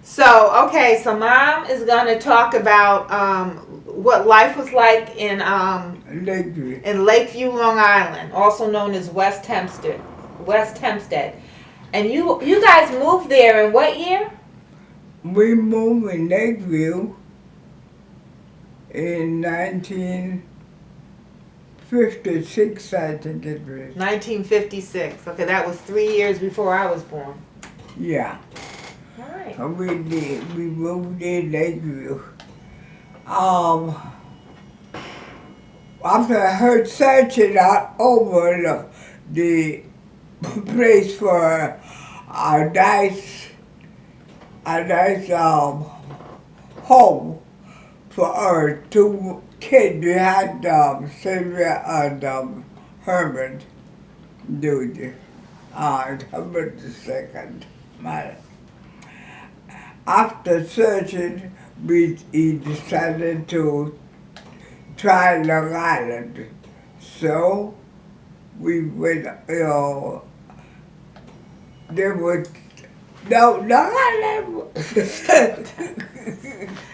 So Mom is going to talk about what life was like Lakeview. in Lakeview, Long Island, also known as West Hempstead. West Hempstead. And you guys moved there in what year? We moved in Lakeview in 1956, I think it was. 1956. Okay, that was 3 years before I was born. Yeah, All right. we did. We moved in Lakeview. Um, After I heard searching out over the place for a nice, a nice home for our two kids. We had Sylvia and Herman Jr. Herman the second. My, after searching, he decided to try Long Island. So we went, there was no Long Island.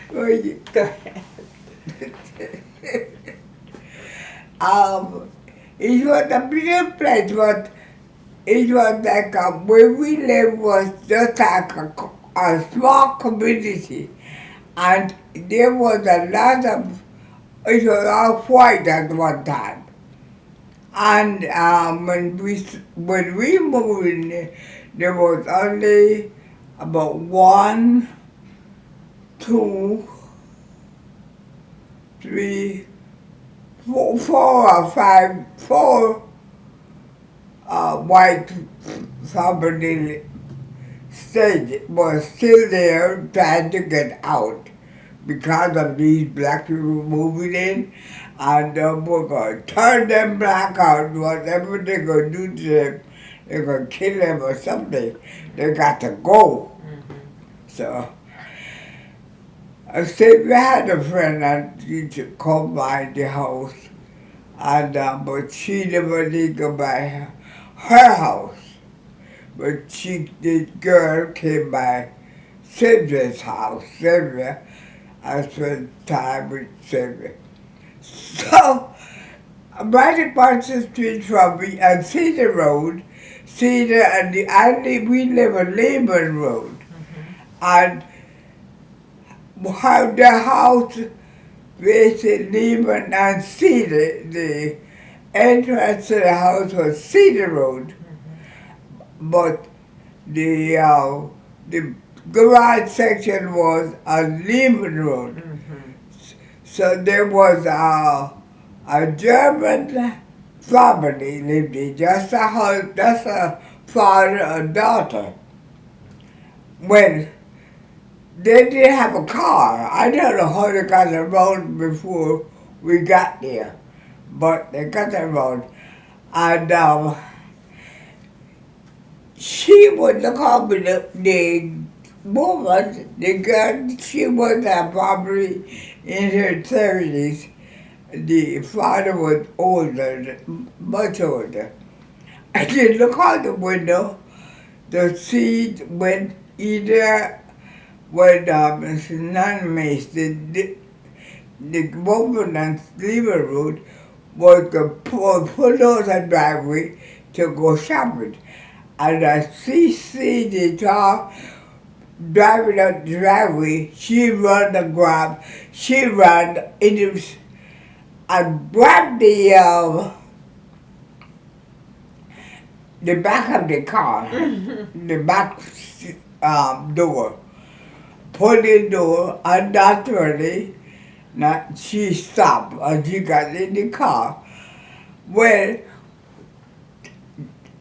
Go ahead. um, it was a beautiful place, but it was like where we lived was just like a small community, and there was a lot of, it was all white at one time. And when we moved in, there was only about one, two, three, four or five, four white family stayed, was still there trying to get out because of these black people moving in, and we're going to turn them black out. Whatever they're going to do to them, they're going to kill them or something. They got to go. So I said we had a friend that used to come by the house, and but she never did go by her house. But the girl came by Sylvia's house. Sylvia, I spent time with Sylvia. So, right across the street from me on Cedar Road, Cedar and we live on Lehman Road. And how the house facing Lehman and Cedar, the entrance to the house was Cedar Road, but the garage section was on Lehman Road. So there was a German family lived in just a father and daughter. When they didn't have a car, I don't know how they got around before we got there, but they got around. And she was the company, the woman, the girl, she was probably in her 30s. The father was older, much older. I did look out the window to see when either when Mrs. Nunmace, the woman on Sliver Road, was to pull out the driveway to go shopping. And I see the car driving up the driveway, she ran and grabbed, she ran into, and grabbed the back of the car, the back door, pulled the door, and naturally, she stopped and she got in the car. Well,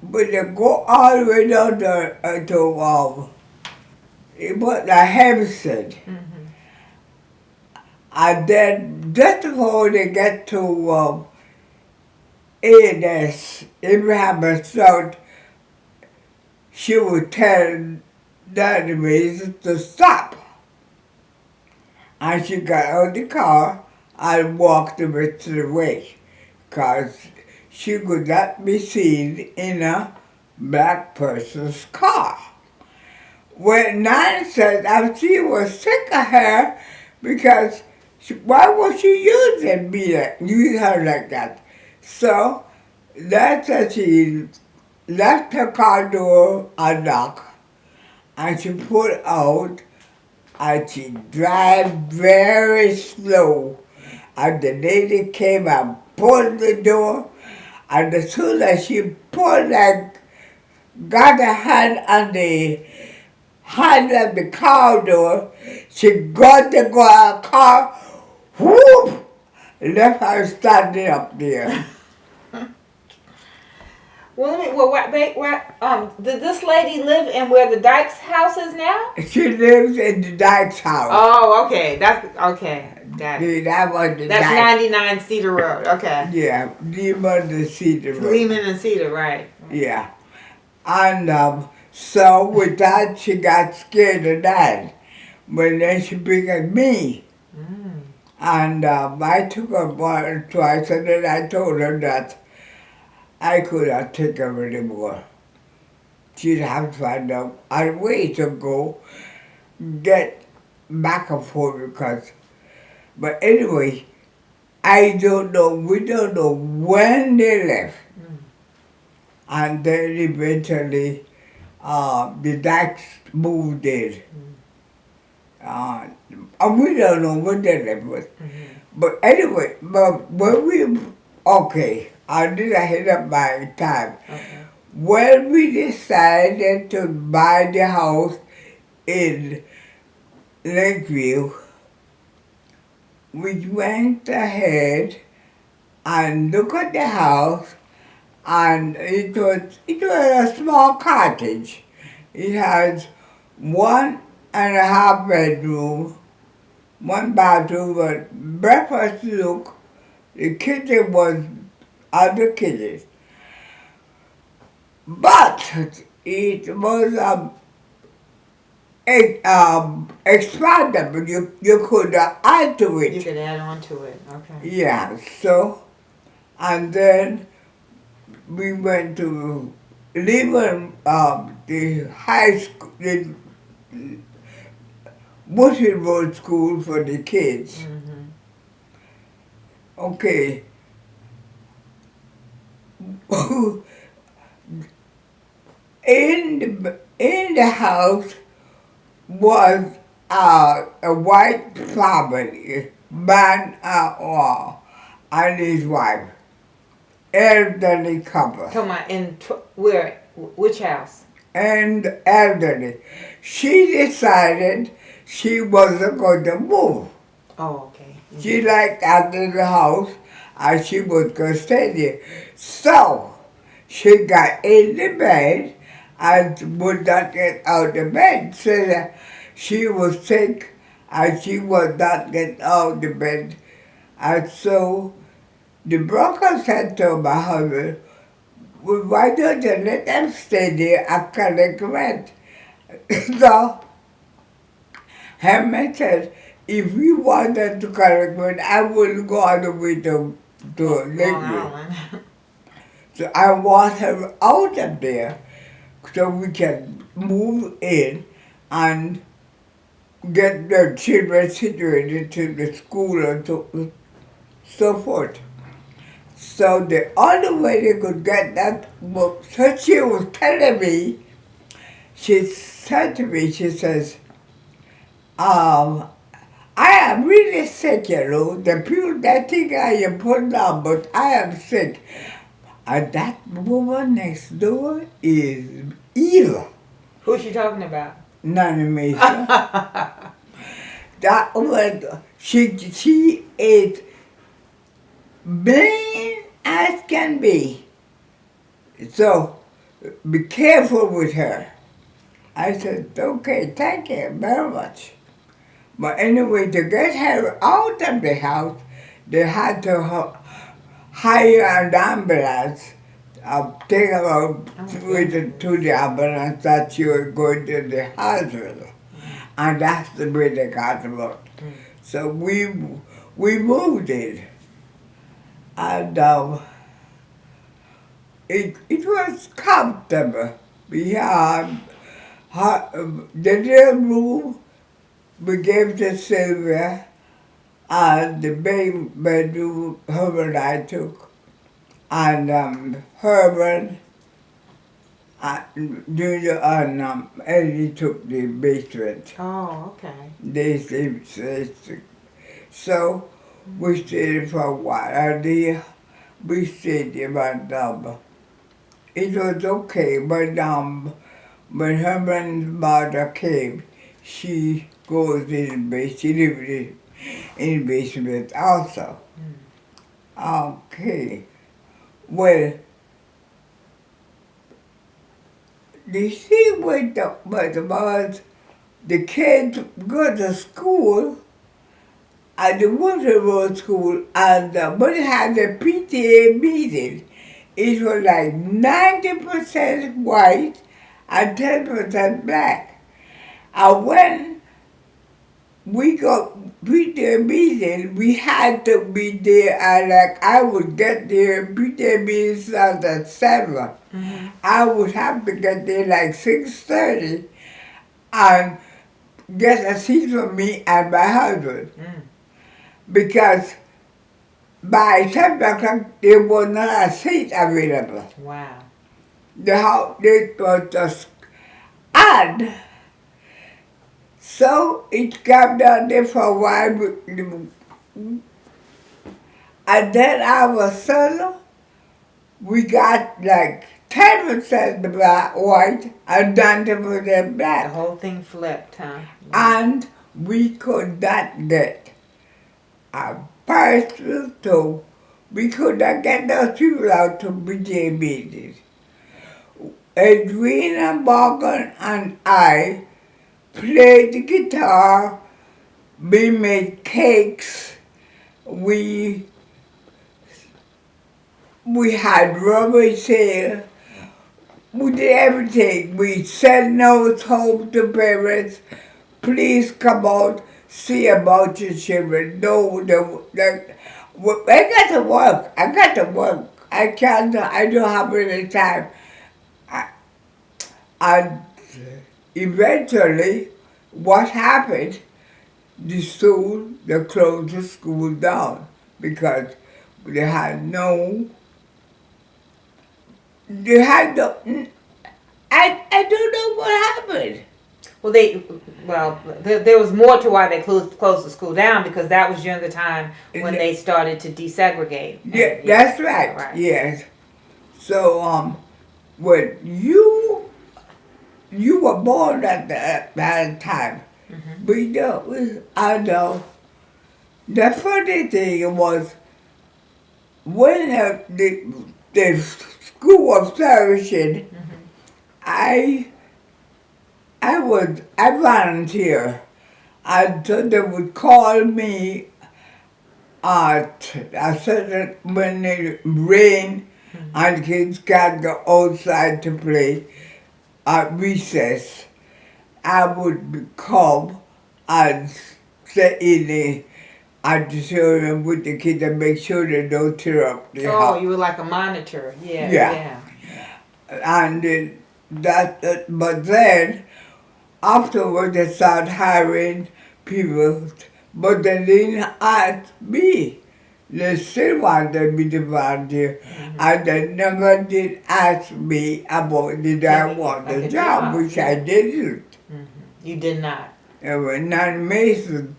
when they go all the way down to it was a Hempstead. And then just before they get to A&S, Abraham Stone, she would tell Daddy to stop. And she got out of the car and walked the rest of the way because she could not be seen in a black person's car. when Nana said she was sick of her because why was she use her like that? So that's why she left her car door unlocked and she put out and she drive very slow. And the lady came and pulled the door, and as soon as she pulled and got her hand on the handle of the car door, she got the car, whoop, left her standing up there. Well, did this lady live in where the Dykes house is now? She lives in the Dykes house. Oh, okay. That's okay. Got it. That was the That's Dykes. 99 Cedar Road. Okay. Yeah, Lehman and Cedar Road. Lehman and Cedar, right? Yeah. And so with that, she got scared of that. But then she picked me. Mm. And I took her once or twice, and then I told her that I could not take her anymore. She'd have to find a way to go get back and forth because. But anyway, I don't know. We don't know when they left. Mm. And then eventually, the Dykes moved in. And we don't know when they left. But anyway, but when we, okay, I did ahead of my time. Okay. When we decided to buy the house in Lakeview, we went ahead and looked at the house, and it was a small cottage. It has 1.5 bedroom, 1 bathroom, but breakfast nook. The kitchen was other kitchen. But it was expandable. You could add to it. You could add on to it. Okay. Yeah, so, and then we went to Lehman, the high school, the Bushy Road School for the kids. Mm-hmm. Okay. in the house was a white family, man and his wife, elderly couple. Come on, where? Which house? And elderly. She decided she wasn't going to move. Oh, okay. Mm-hmm. She liked that little house and she was going to stay there. So she got in the bed and would not get out of bed. Said that she was sick and she would not get out of the bed. And so the broker said to my husband, well, why don't you let them stay there and collect rent? So Herman said, if you wanted to collect rent, I wouldn't go all the way to Lakeview. So I want her out of there so we can move in and get the children situated to the school and so forth. So the only way they could get that, so she was telling me, she said to me, she says, I am really sick, you know. The people that think I am put down, but I am sick. And that woman next door is evil. Who's she talking about? Nana Mason. That woman, she is mean as can be. So be careful with her. I said, okay, thank you very much. But anyway, to get her out of the house, they had to hire an ambulance, take her out to the ambulance that she was going to the hospital. And that's the way they got her out. So we moved in. And it was comfortable. We had The little room we gave to Sylvia, and the main bedroom Herman and I took. And Herman Junior and Eddie took the basement. Oh, okay. They stayed. So we stayed for a while. And we stayed there, but it was okay. But when Herman's mother came, she goes in the basement. She lived in the basement also. Okay. Well, the thing with the kids go to school at the Winter Road School, and when it had the PTA meeting, it was like 90% white and 10% black. And when we got PTA meeting, we had to be there, and like I would get there, PTA meeting started at 7. Mm-hmm. I would have to get there like 6:30 and get a seat for me and my husband. Because by 7 o'clock there was not a seat available. Wow. The house, they was just, and so it came down there for a while, and then all of a sudden we got like 10% black, white, and 90% The black. whole thing flipped, huh? And we could not get a person to, we could not get those people out to BJ meetings. Edwina Morgan and I played the guitar, we made cakes, we had rubber sale, we did everything. We sent notes home to parents, please come out, see about your children. No, I got to work. I can't, I don't have any time. And eventually, what happened, they closed the school down because they had no, I don't know what happened. Well, there was more to why they closed the school down, because that was during the time when they started to desegregate. Yeah, that's right. Right. Yes. So when you were born at that time, I know. The funny thing was when the school was flourishing, I volunteer, and so they would call me at a certain when it rained and kids can't go outside to play at recess. I would come and sit in the auditorium with the kids and make sure they don't tear up the house. Oh, you were like a monitor. Yeah. Yeah. And but then afterwards they started hiring people, but they didn't ask me. They still wanted me to volunteer, and they never did ask me about did I want the job, which I didn't. You did not. Nan Mason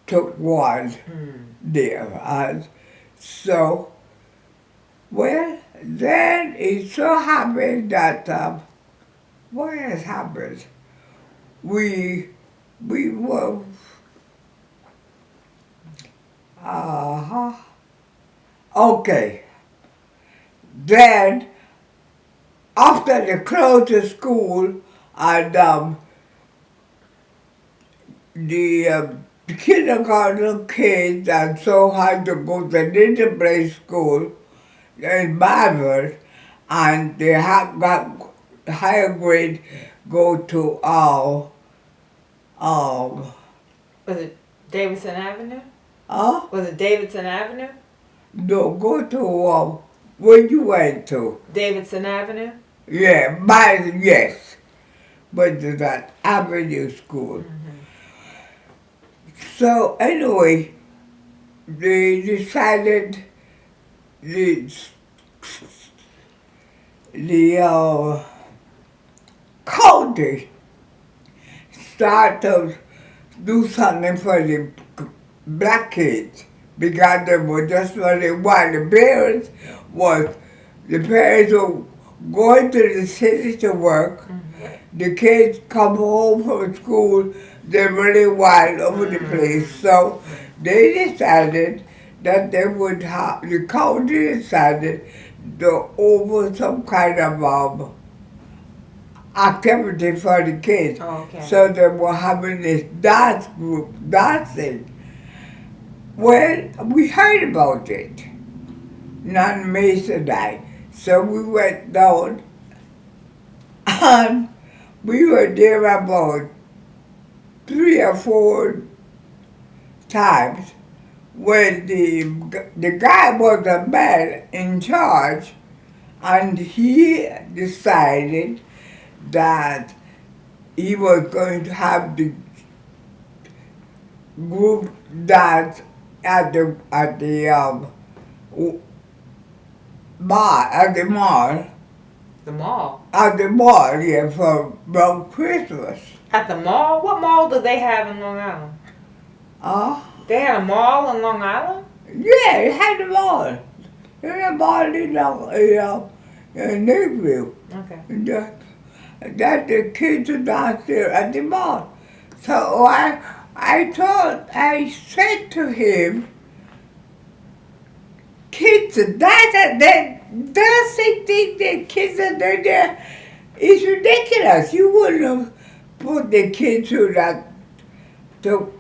took one there, and so, well, then it so happened that what has happened? We were okay. Then after they closed the school and the kindergarten kids and so had to go to little play school in Bible, and they have got higher grade go to Was it Davidson Avenue? uh Was it Davidson Avenue? no, go to where you went to. Davidson Avenue? Yeah, yes. but it's an Avenue school. Mm-hmm. So anyway, they decided the the county start to do something for the black kids because they were just what they wanted. The parents were going to the city to work. The kids come home from school, they really wild over the place. So they decided that they would have, the county decided to over some kind of activity for the kids. Oh, okay. So they were having this dance group dancing. Well, we heard about it, non Mason died. So we went down and we were there about 3 or 4 times when the guy was a man in charge and he decided that he was going to have the group dance at the bar at the mall. The mall. At the mall, yeah, for around Christmas. At the mall? What mall do they have in Long Island? They had a mall in Long Island? Yeah, it had a mall. It had a mall in Lakeview. Okay. That the kids are downstairs at the mall. So I said to him, kids are dancing, dancing thing that kids are doing there is ridiculous. You wouldn't have put the kids through that. So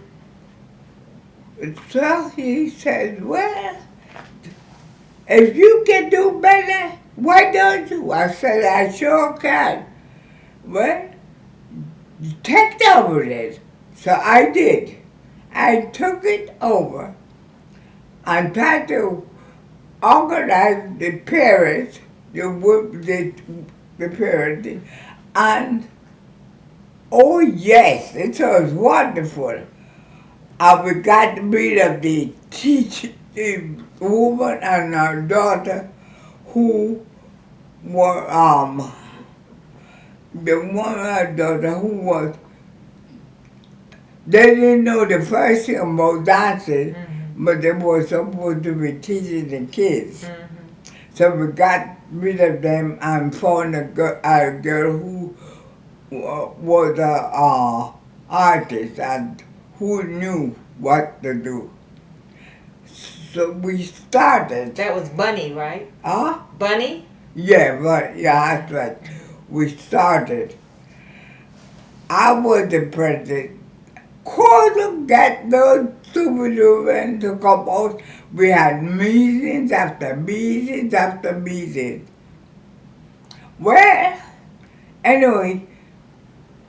he said, well, if you can do better, why don't you? I said, I sure can. Well, take over it. So I did. I took it over and tried to organize the parents, the parents, and oh yes, it was wonderful. We got rid of the woman and her daughter who were the woman and her daughter who was, they didn't know the first thing about dancing, but they were supposed to be teaching the kids. So we got rid of them and found a girl who was an artist and who knew what to do. So we started. That was Bunny, right? Bunny? Yeah, that's right. We started. I was the president. Couldn't get those stupid women to come out. We had meetings after meetings after meetings. Well, anyway,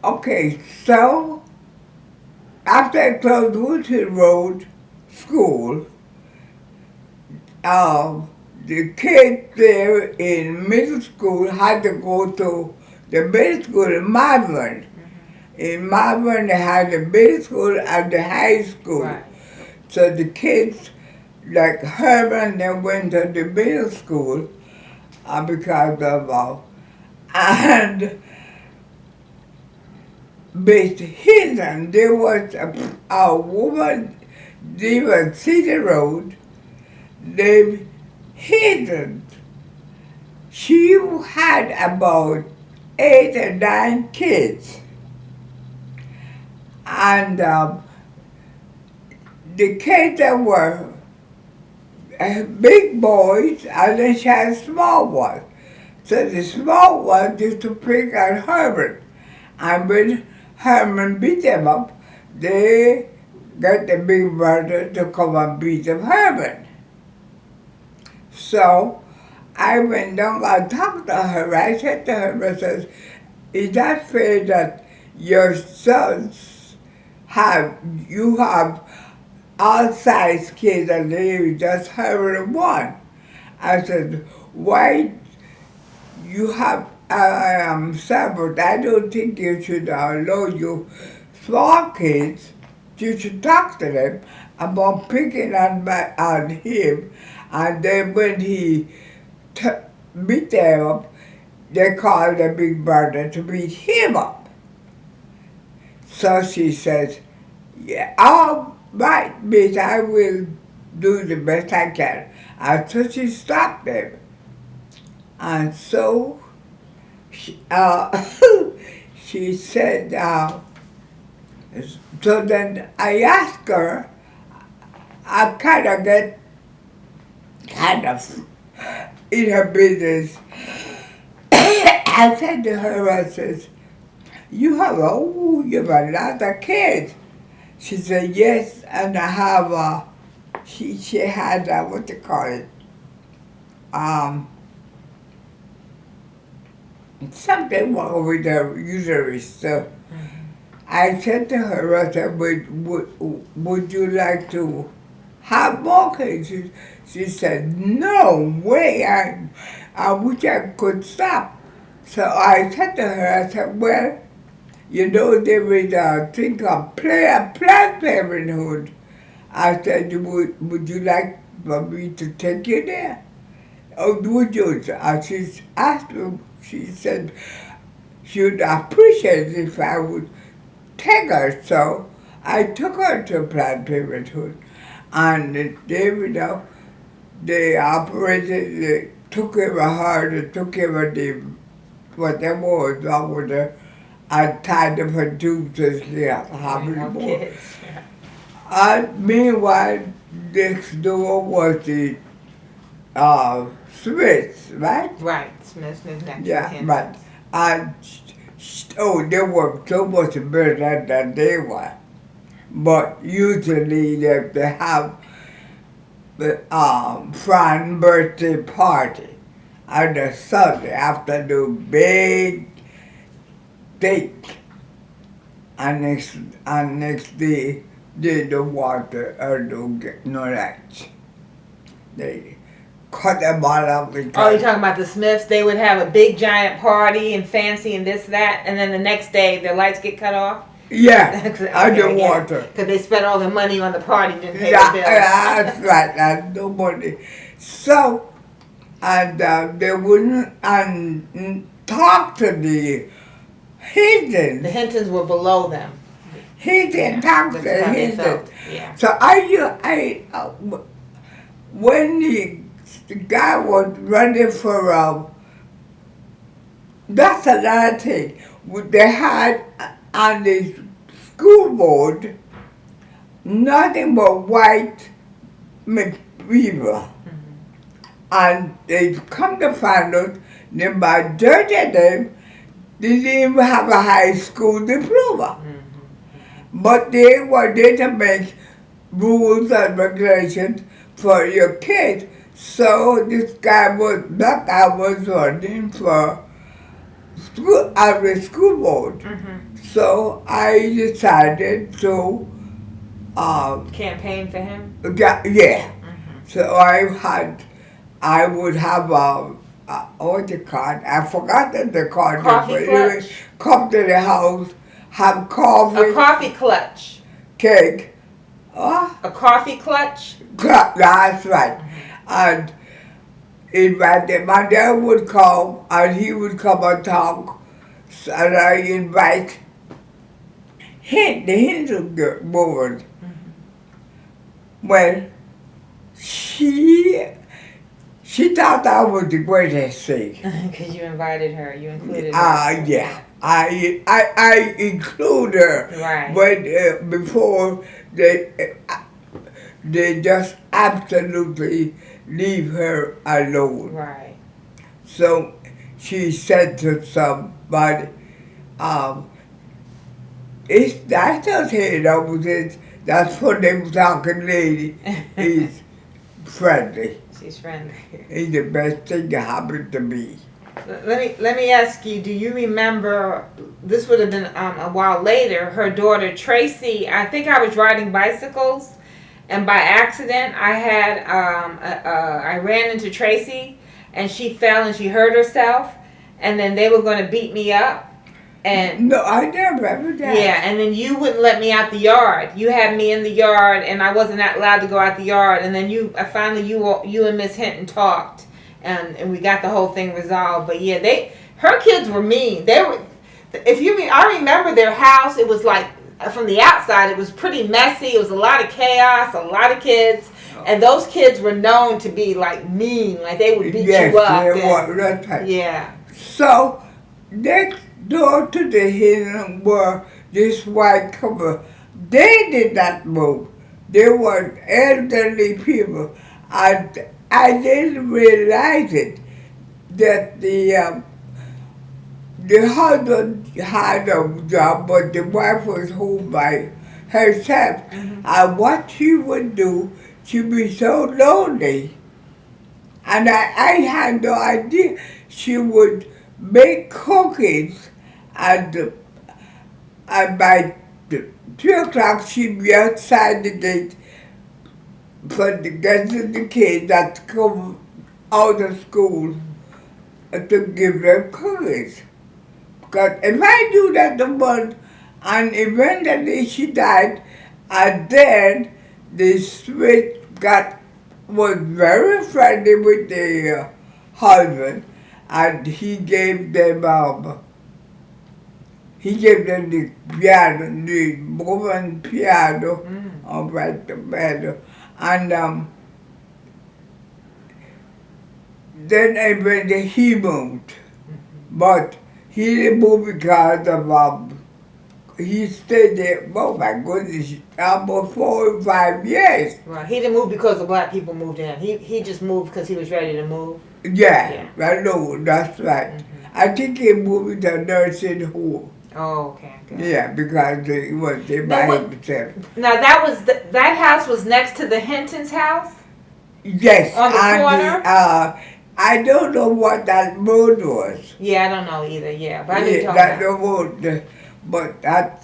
okay, so after I closed Woodford Road School, the kids there in middle school had to go to the middle school in Malvern. In Malvern, they had the middle school and the high school. Right. So the kids, like Herman, they went to the middle school because of, and Miss Hilton, there was a woman living City Road named Hilton. She had about 8 or 9 kids. And the kids that were big boys, and then she had small ones. So the small ones used to pick on Herman. And when Herman beat them up, they got the big brother to come and beat up Herman. So I went down and talked to her. I said to her, I said, is that fair that your sons you have all size kids and they just Herman one? I said, why you have I am sad, but I don't think you should allow your small kids. You should talk to them about picking on him, and then when he beat them up, they call the big brother to beat him up. So she says, yeah, all right, miss, I will do the best I can. And so she stopped them. And so she said, so then I asked her, I kind of get kind of in her business. I said to her, I says, you have a lot of kids. She said, yes, and I have she had what they call it, something wrong with her uterus. So I said to her, I said, would you like to have more kids? She said, no way, I wish I could stop. So I said to her, I said, well, you know, there is a thing called Planned Parenthood. I said, would you like for me to take you there? Oh, would you? She asked me, she said, she would appreciate it if I would take her. So I took her to Planned Parenthood. And they, you know, they operated, they took care of her, they took care of the, whatever was wrong with her. I tied up her tubes and she had how many more. Kids. And meanwhile, next door was the Smiths, right? Right, Smith next Yeah, to him. right. And they were so much better than they were. But usually they have the friend birthday party on the Sunday afternoon, big cake. And next day they don't want to or don't get no lunch. They cut them all up Oh, you're because talking about the Smiths? They would have a big giant party and fancy and this, that, and then the next day their lights get cut off? I don't want to. Because they spent all the money on the party, didn't pay Yeah, the bills. that's right. And nobody. So, and they wouldn't talk to the Hintons. The Hintons were below them. He didn't talk to That's how they him. felt. Yeah. So when the guy was running for, that's another thing. They had on the school board nothing but white people. And they come to find out the majority of them didn't even have a high school diploma. But they wanted to make rules and regulations for your kids. So this guy that guy was running for the school board. So I decided to Campaign for him? yeah. So I would have what you call it? I forgot the card. Coffee clutch? Come to the house, have coffee. A coffee clutch. Cake. A coffee clutch? That's right. And invited, my dad would come and he would come and talk. And I invite him, the Hindu woman. Well, she thought I was the greatest thing. Because you invited her, you included her. Yeah. I include her. Right. But before they just absolutely leave her alone. Right. So she said to somebody, it's nice to say that's for them talking lady. He's friendly. She's friendly. He's the best thing that happened to me. Let me ask you, do you remember, this would have been a while later, her daughter Tracy, I think I was riding bicycles and by accident I ran into Tracy and she fell and she hurt herself and then they were going to beat me up. And No, I never remember that. yeah, and then you wouldn't let me out the yard. You had me in the yard, and I wasn't allowed to go out the yard. And then you and Miss Hinton talked, and we got the whole thing resolved. But yeah, her kids were mean. They were, I remember their house. It was like from the outside, it was pretty messy. It was a lot of chaos, a lot of kids, and those kids were known to be like mean, like they would beat you up. That's right. Yeah. So next door to the Hinton were this white couple. They did not move. They were elderly people. I didn't realize it that the husband had a job, but the wife was home by herself. And what she would do, she'd be so lonely. And I had no idea. She would make cookies, and by 3 o'clock she'd be outside the gate for the rest of the kids that come out of school to give them cookies. Because if I do that the month, and eventually she died, and then the switch was very friendly with the husband, and he gave them the piano, the woman piano, right the piano, and then eventually he moved, but he didn't move because of he stayed there, oh my goodness, almost 4 or 5 years. Right. He didn't move because the black people moved in. He just moved because he was ready to move. Yeah. I know, that's right. I think he moved to a nursing home. Oh, okay. Good. Yeah, because he was there by himself. Now that house was next to the Hinton's house? Yes. On the corner? I don't know what that road was. Yeah, I don't know either. Yeah, but I knew Yeah, that the road, but that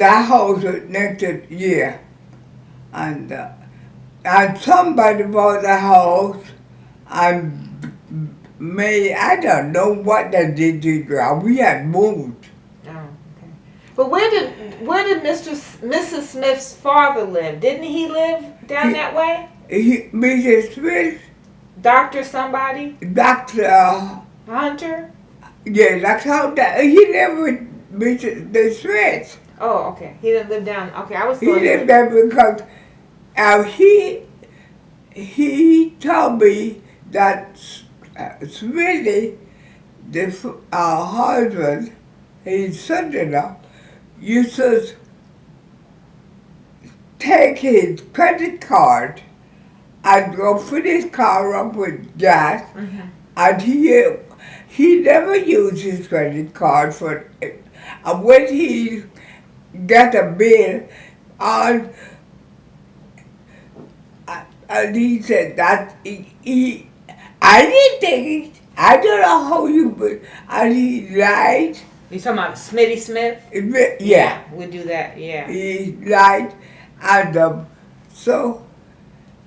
house was next to and somebody bought the house, and I don't know what they did to it. We had moved. Oh, okay. But where did Mrs. Smith's father live? Didn't he live down that way? Mrs. Smith? Dr. somebody? Dr. Hunter? Yeah, that's how he lived with Mrs. Smith. Oh, okay. He didn't live down. Okay, I was. He lived there because he told me that Smitty, the husband, his son-in-law, used to take his credit card and go fill his car up with gas, and he never used his credit card for it. And when he got a bill, and he said that I didn't take it. I don't know how and he lied. You talking about Smitty Smith? Yeah. We do that, yeah. He lied, and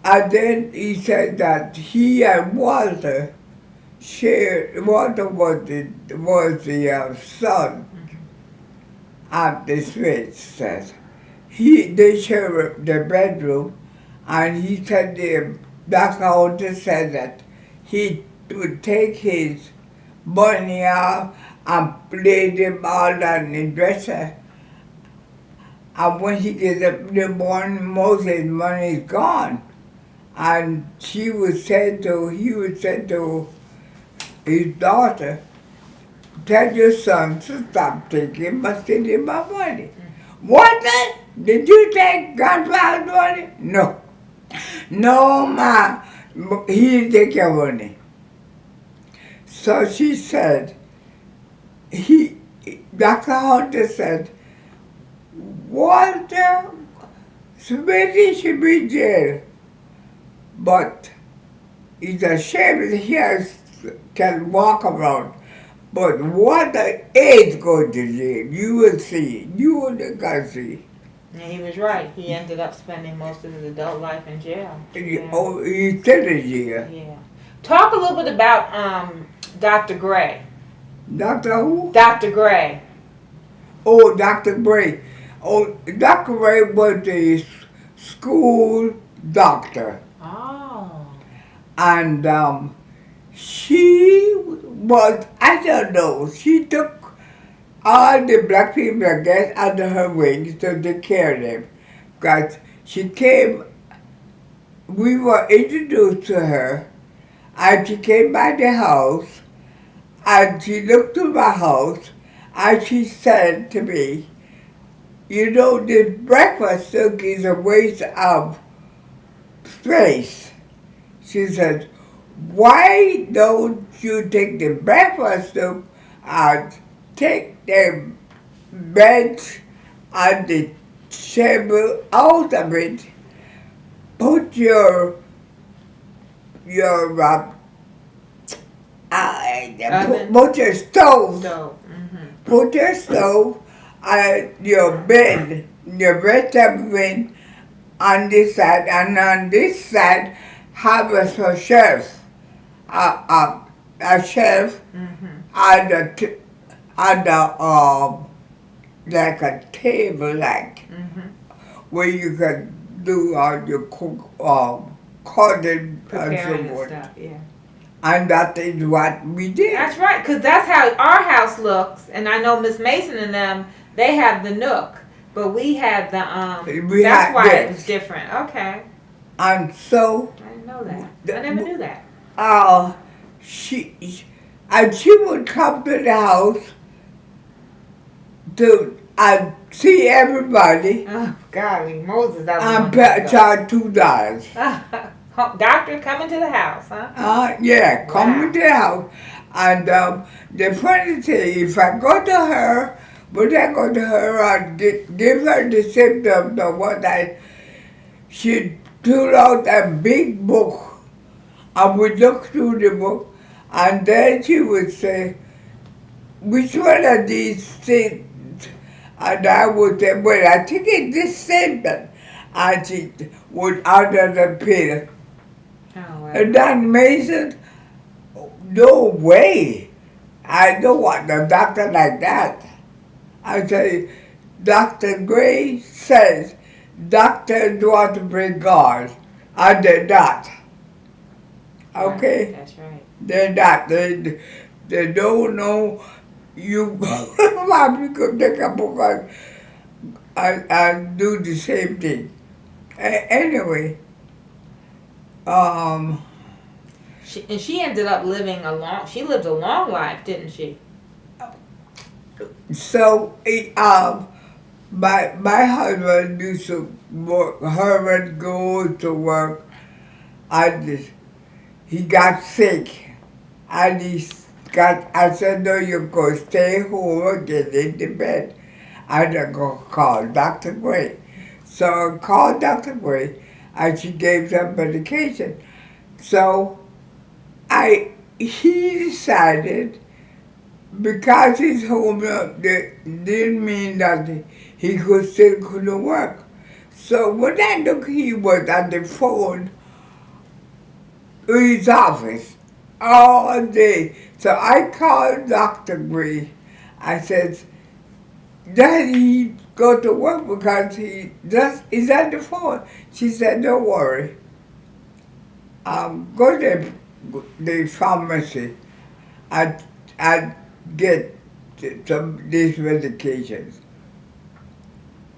and then he said that he and Walter shared. Walter was the son of the Smith. Said they shared the bedroom, and he said Dr. Hunter said that he would take his money out and play them all on the dresser. And when he gets up in the morning, most of his money is gone. And he would say to his daughter, tell your son to stop taking stealing my money. What? Did you take grandfather's money? No. No, ma. He didn't take your money. So she said, Dr. Hunter said, Walter Smitty should be in jail, but he's ashamed that he can walk around. But Walter is going to jail. You will see. You will see. And he was right. He ended up spending most of his adult life in jail. Oh, he's still in jail. Yeah. Talk a little bit about Dr. Gray. Dr. Who? Dr. Gray. Oh, Dr. Gray. Oh, Dr. Gray was the school doctor. Oh. And she was, I don't know, she took all the black people, I guess, under her wings to take care of them. Because she came, we were introduced to her, and she came by the house, and she looked to my house, and she said to me, you know, this breakfast nook is a waste of space. She said, why don't you take the breakfast nook and take the bench and the table out of it, put your put your stove, So. Mm-hmm. put your stove and your bed, your vegetable bin on this side, and on this side have a shelf, a shelf, Mm-hmm. and like a table, like Mm-hmm. where you can do all your cooking and so Preparing and forth. stuff, yeah. And that is what we did. That's right, because that's how our house looks. And I know Miss Mason and them, they have the nook. But we had the, that's why it was different. Okay. And so, I didn't know that. I never knew that. she would come to the house to see everybody Oh, golly, Moses, that and was charge $2. Doctor coming to the house, huh? Yeah, coming Wow. to the house. And the funny thing, if I go to her, would I go to her and give her the symptoms of what she pulled out a big book and we look through the book and then she would say, which one of these things? And I would say, well, I think it's this symptom. And she would order the pill. Oh, wow. And that Mason, no way. I don't want a doctor like that. I say, Dr. Gray says, doctors want to bring God. And they're not. Okay? Right, that's right. They're not. They don't know you probably could take a book and do the same thing. Anyway, She ended up living she lived a long life, didn't she? so my husband used to work, Herman goes to work, and he got sick, and I said, no, you go stay home and get into bed. And I go call Dr. Gray. So I called Dr. Gray, and she gave some medication. So he decided, because he's home, didn't mean that he couldn't work. So when I looked, he was on the phone in his office all day. So I called Dr. Gray. I said, does he go to work because he's on the phone? She said, don't worry. Go to the pharmacy and get some these medications.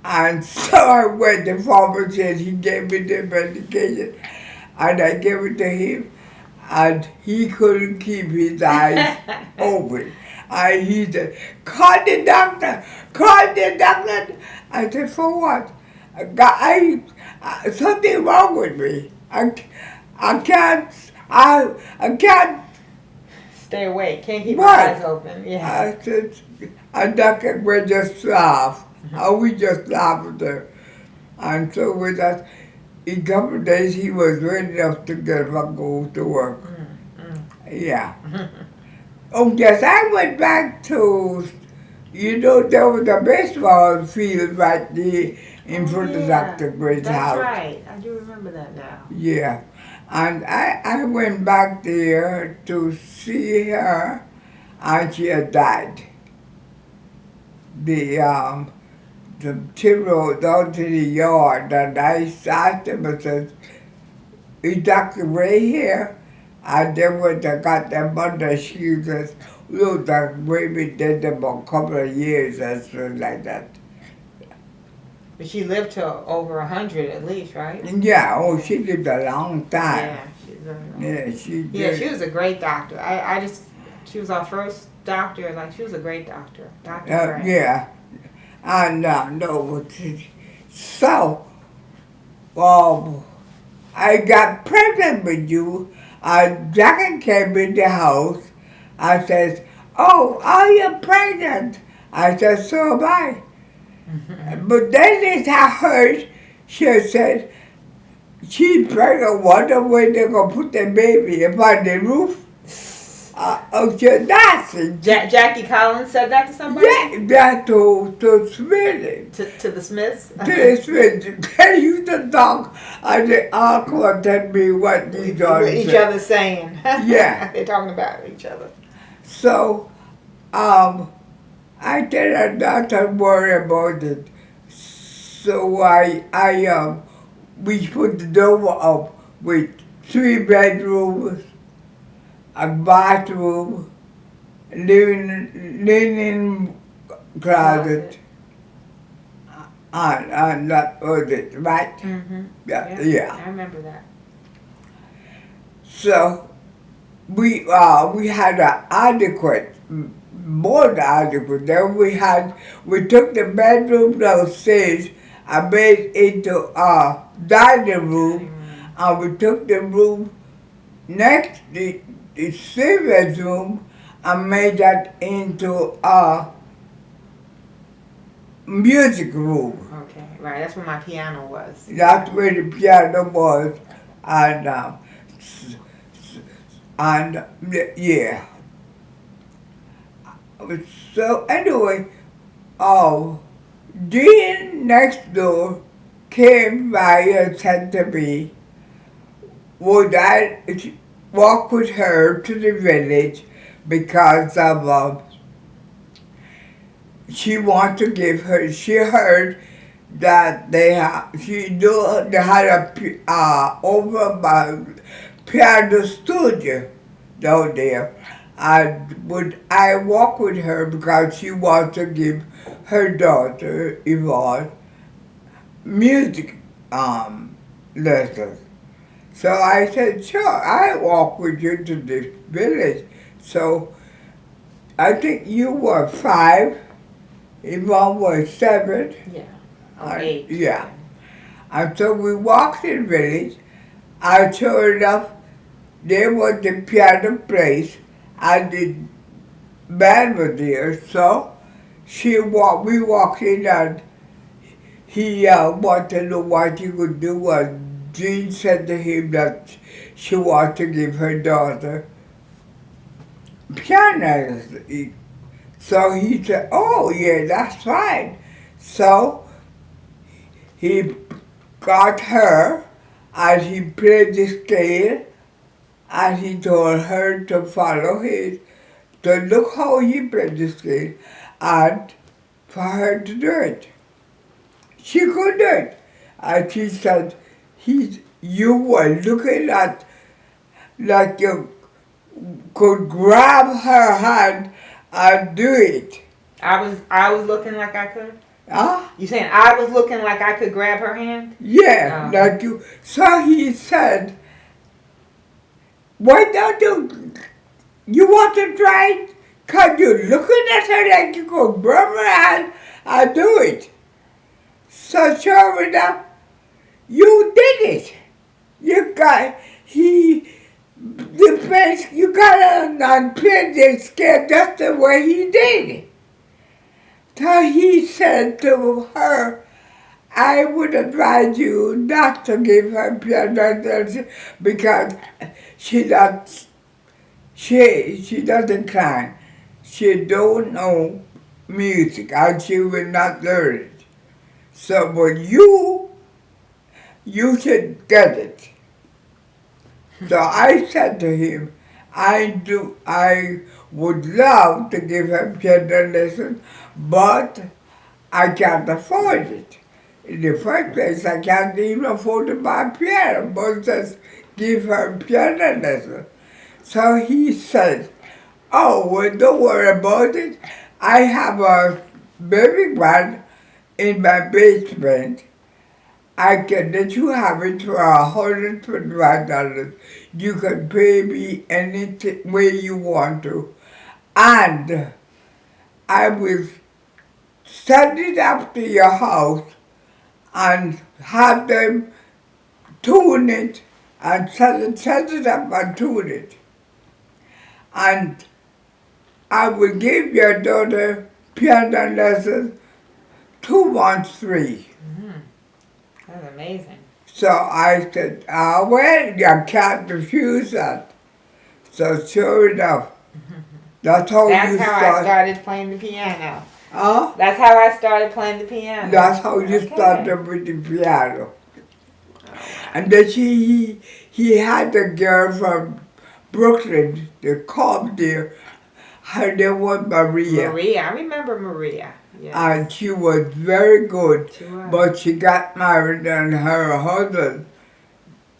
And so I went to the pharmacy and he gave me the medication and I gave it to him and he couldn't keep his eyes open. And he said, call the doctor, call the doctor. I said, for what? Something wrong with me. I can't Stay awake. Can't keep What? my eyes open. Yeah. I said, and Dr. Gray just laughed. And we just laughed at her. And so with that, in a couple of days, he was ready enough to get up and go to work. Yeah. Oh, yes, I went back to, there was a baseball field right there in front of Dr. Gray's house. That's right. I do remember that now. Yeah. And I went back there to see her, and she had died. The she rode out to the yard, and I asked him and said, "Is Dr. Ray here?" And then when I got their mother, she says, "Look, Dr. Ray been dead about a couple of years," and so like that. But she lived to over 100 at least, right? Yeah, oh, she lived a long time. Yeah, she's very long. Yeah, she did. Yeah, she was a great doctor. I just, she was our first doctor. Like, she was a great doctor. Dr. Gray. Yeah, and no, so I got pregnant with you. Jackie came in the house. I says, "Oh, are you pregnant?" I said, "So am I." But then I heard she said, "She's pregnant. Wonder when they're gonna put the baby upon the roof." That's it. Jackie Collins said that to somebody? Yeah, that to Smith. To the Smiths? To the Smith. They used to talk and they all come and tell me what these What each other saying. Yeah. They're talking about each other. So, I tell her not to worry about it. So we put the door up with 3 bedrooms, a bathroom, linen closet, and that was it, right? Mm-hmm. Yeah. I remember that. So we had an adequate, more than adequate. Then we took the bedroom downstairs and made it into a dining room, and we took the room next the service room and made that into a music room. Okay, right. That's where my piano was. That's where the piano was, and yeah. So anyway, Dean next door came by and said to me, would I walk with her to the village because of she wanted to give her. She heard that they had a over by piano studio down there. And would I walk with her because she wanted to give her daughter Yvonne music lessons. So I said, sure, I'll walk with you to this village. So I think you were 5, Yvonne was 7. Yeah. Or 8. Yeah. And so we walked in the village, and sure enough, there was the piano place, and the band was there. So we walked in, and he wanted to know what he could do. And Jean said to him that she wanted to give her daughter piano. So he said, oh yeah, that's fine. So he got her and he played the scale and he told her to follow his, to look how he played the scale and for her to do it. She could do it. And she said, you were looking at like you could grab her hand and do it. I was looking like I could? Huh? You saying I was looking like I could grab her hand? Yeah, like you. So he said, why don't you want to try it? Because you're looking at her like you could grab her hand and do it. So sure enough, you did it. You got, the place, you got on played the scale just the way he did. So he said to her, I would advise you not to give her piano lessons because she doesn't climb. She don't know music and she will not learn it. So but you should get it. So I said to him, I would love to give him piano lessons, but I can't afford it. In the first place, I can't even afford to buy a piano, but just give her piano lessons. So he said, oh, well, don't worry about it. I have a baby one in my basement. I can let you have it for $125. You can pay me any way you want to. And I will send it up to your house and have them tune it and set it up and tune it. And I will give your daughter piano lessons 2 months free. That's amazing. So I said, well, you can't refuse that. So sure enough, that's how That's you how I start. started playing the piano. Huh? That's how I started playing the piano. That's how you Okay. started with the piano. And then he had a girl from Brooklyn that come there. Her name was Maria. Maria, I remember Maria. Yes. And she was very good. She was. But she got married and her husband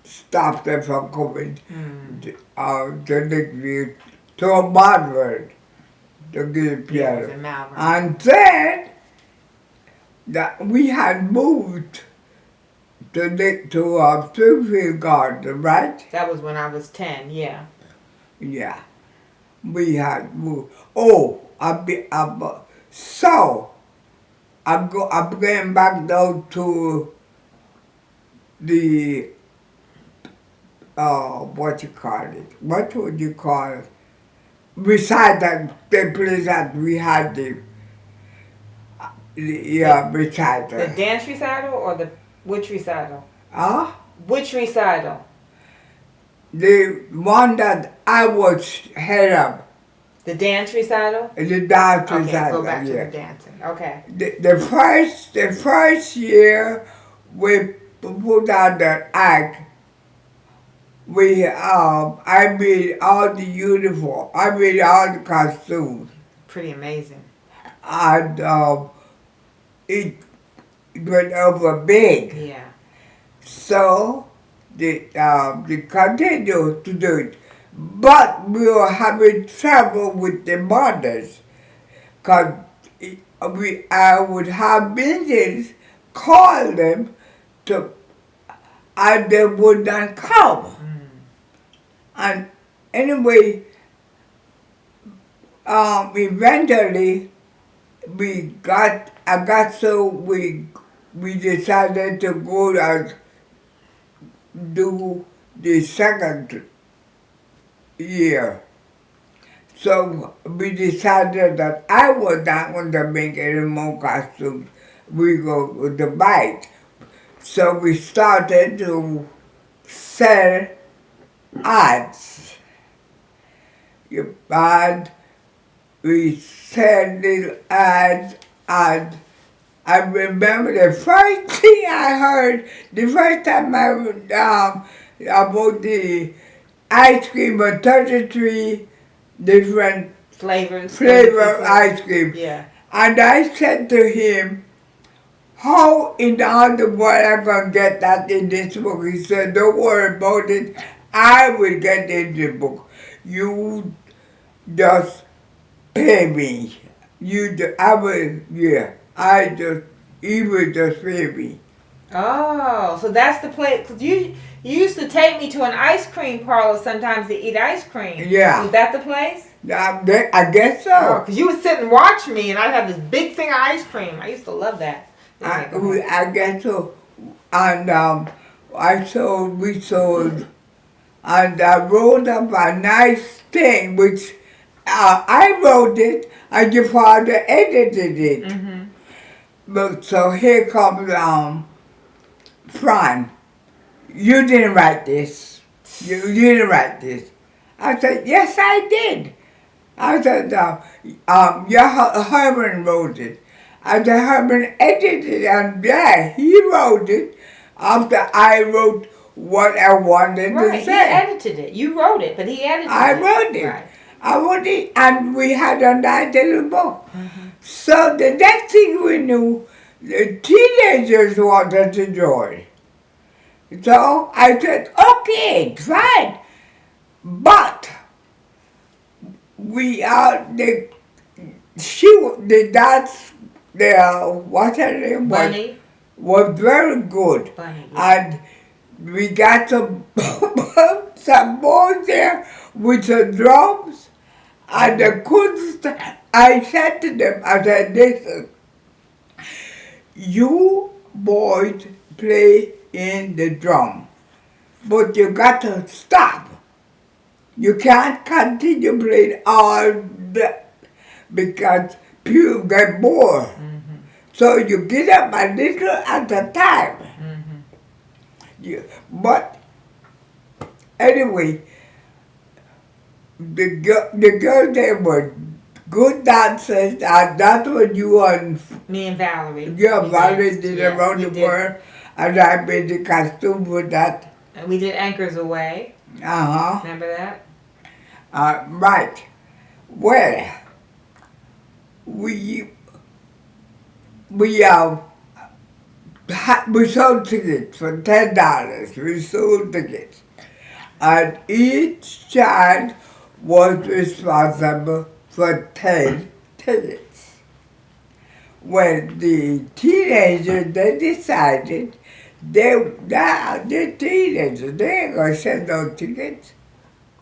stopped her from coming to Lakeview to a Modern to give Yeah, it was piano. in Malvern. And then that we had moved to Springfield Garden, right? That was when I was 10, yeah. Yeah, we had moved. Oh, so I'm going back now to the what you call it? What would you call it? Recital, the place that we had the recital. The dance recital or the which recital? Huh? Which recital? The one that I was head of, The dance recital? the dance Okay, recital. go back to Yeah. the dancing. Okay. The first year we put out the act, I made all the uniform, I made all the costumes, Pretty amazing. and it went over big. Yeah. So they continued to do it, but we were having trouble with the mothers, cause I would have meetings, call them to, and they would not come. And anyway, eventually we decided to go and do the second year. So we decided that I was not going to make any more costumes. We go with the bike. So we started to sell ads. And we sell little ads, and I remember the first thing I heard, the first time I went about the ice cream of 33 different flavor ice cream. Yeah. And I said to him, how in all the world am I going to get that in this book? He said, don't worry about it. I will get in the book. You just pay me. He will just pay me. Oh, so that's the place. Cause you used to take me to an ice cream parlor sometimes to eat ice cream. Yeah. Was that the place? I guess so. Oh, cause you would sit and watch me, and I'd have this big thing of ice cream. I used to love that. I guess so. And we sold, and I wrote up a nice thing, which I wrote it, and your father edited it. Mm-hmm. But so here comes Fran. You didn't write this. You didn't write this. I said, yes, I did. I said, Herman wrote it. I said, Herman edited it, and yeah, he wrote it after I wrote what I wanted Right. to He say. edited it. You wrote it, but he edited I it. wrote it. Right. I wrote it, and we had a nice little book. Mm-hmm. So the next thing we knew, the teenagers wanted to join. So I said, okay, fine. But we are the the dance what's her name Bunny. was very good, Bunny. Yeah. and we got some some boys there with the drums and the kunst. I said to them, I said, listen, you boys play in the drum, but you got to stop. You can't continue playing all that because people get bored. Mm-hmm. So you get up a little at a time. Mm-hmm. But anyway, the girls they were good dancers, and that's what you and Me and Valerie. Valerie did around the world, and I made the costume for that. And we did Anchors Away. Uh-huh. Remember that? Right. Well, we we sold tickets for $10. We sold tickets, and each child was responsible for 10 tickets. When the teenagers they decided they're teenagers, they ain't gonna send no tickets.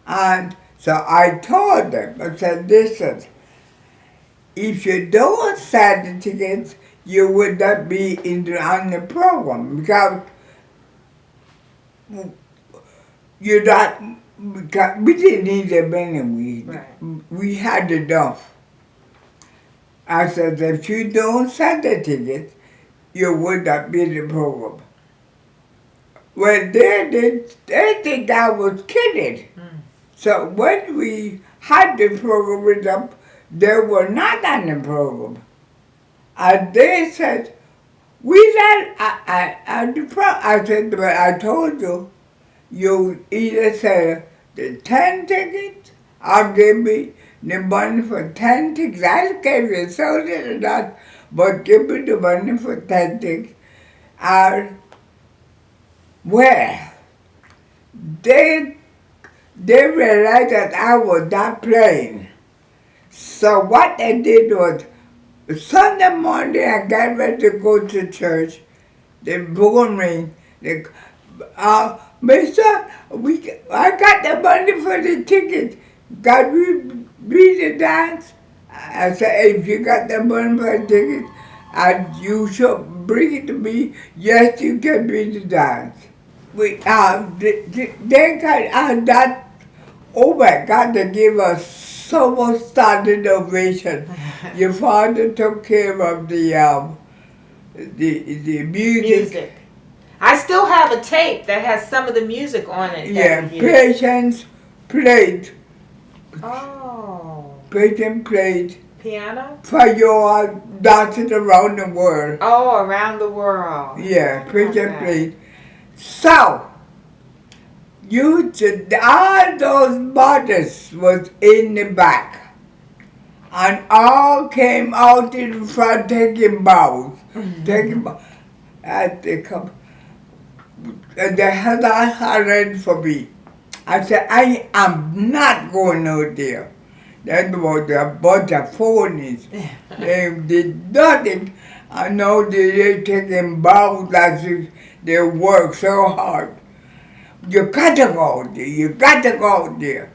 And so I told them, I said, listen, if you don't send the tickets, you would not be on the program because you're not, because we didn't need them anyway. Right. We had enough. I said, if you don't send the tickets, you would not be in the program. Well, they think I was kidding. Mm. So when we had the program with them, they were not on the program. And they said, we not on the program. I said, but I told you, you either say the 10 tickets or give me the money for 10 tickets. I gave you so little that, but give me the money for 10 tickets. And well, they realized that I was not playing. So what they did was, Sunday morning I got ready to go to church. The phone ring. Mister, I got the money for the ticket. Can we be the dance? I said, if you got the money for the ticket and you should bring it to me, yes, you can be the dance. They got that. Oh my God, they gave us so much standing ovation. Your father took care of the music. Music. I still have a tape that has some of the music on it. Yeah, Patience played. Oh. Patience played. Piano? For your dancing around the world. Oh, around the world. Yeah, Patience played. So, all those mothers was in the back. And all came out in front taking bows. Taking bows. And they come. And they had that ready for me. I said, I am not going out there. That was a bunch of phonies. They did nothing. I know they're taking bows as if they work so hard. You got to go out there. You got to go out there.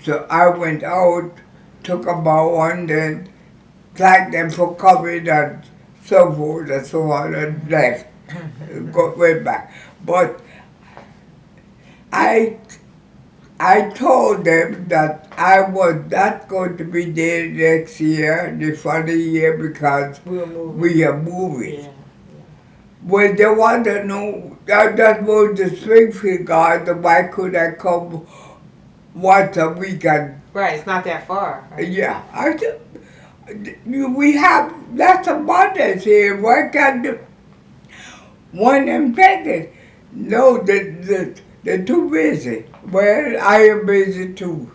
So I went out, took a bow and then thanked them for coming and so forth and so on and left. Went back. But I told them that I was not going to be there next year, the following year, because we are moving. Yeah. Well, they want to know, that was the Springfield Garden, why could I come once a week? And, Right, it's not that far. Right? yeah, I said, we have lots of mothers here, why can't one in Vegas? No, they're too busy. Well, I am busy too.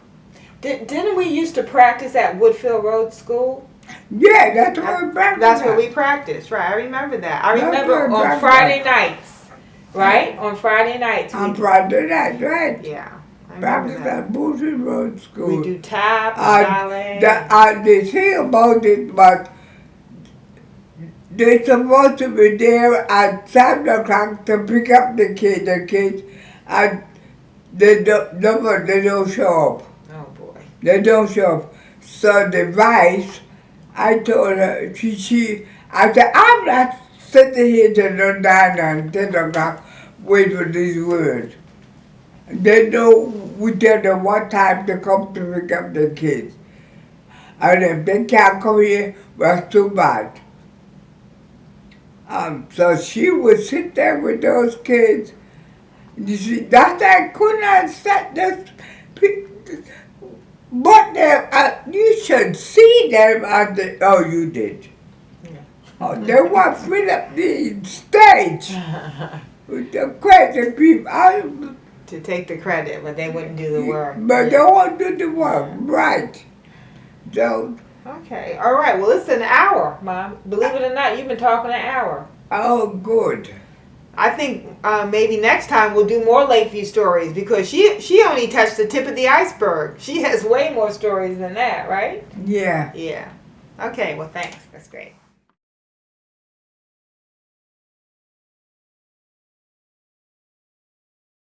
Didn't we used to practice at Woodfield Road School? Yeah, that's what we practice. That's where we practiced, right? I remember that. I That's remember where we on practice. Friday nights, right? On Friday nights. On Friday night, right? Yeah, I remember Practice that. at Boozy Road School. We do tap and ballet. The thing about it was they're supposed to be there at 7 o'clock to pick up the kids, and they don't show up. Oh boy. They don't show up. So the vice, I told her, I said, I'm not sitting here till no 9 and 10 o'clock wait for these words. They know, we tell them what time to come to pick up the kids. And if they can't come here, that's too bad. So she would sit there with those kids. You see, that I could not set this. But you should see them at the. Oh, you did. Yeah. Oh, they want to fill up the stage with the crazy people. To take the credit, but they wouldn't do the work. But they won't do the work, right? So. Okay, all right. Well, it's an hour, Mom. Believe it or not, you've been talking an hour. Oh, good. I think maybe next time we'll do more Lakeview stories because she only touched the tip of the iceberg. She has way more stories than that, right? Yeah. Yeah. Okay, well, thanks. That's great.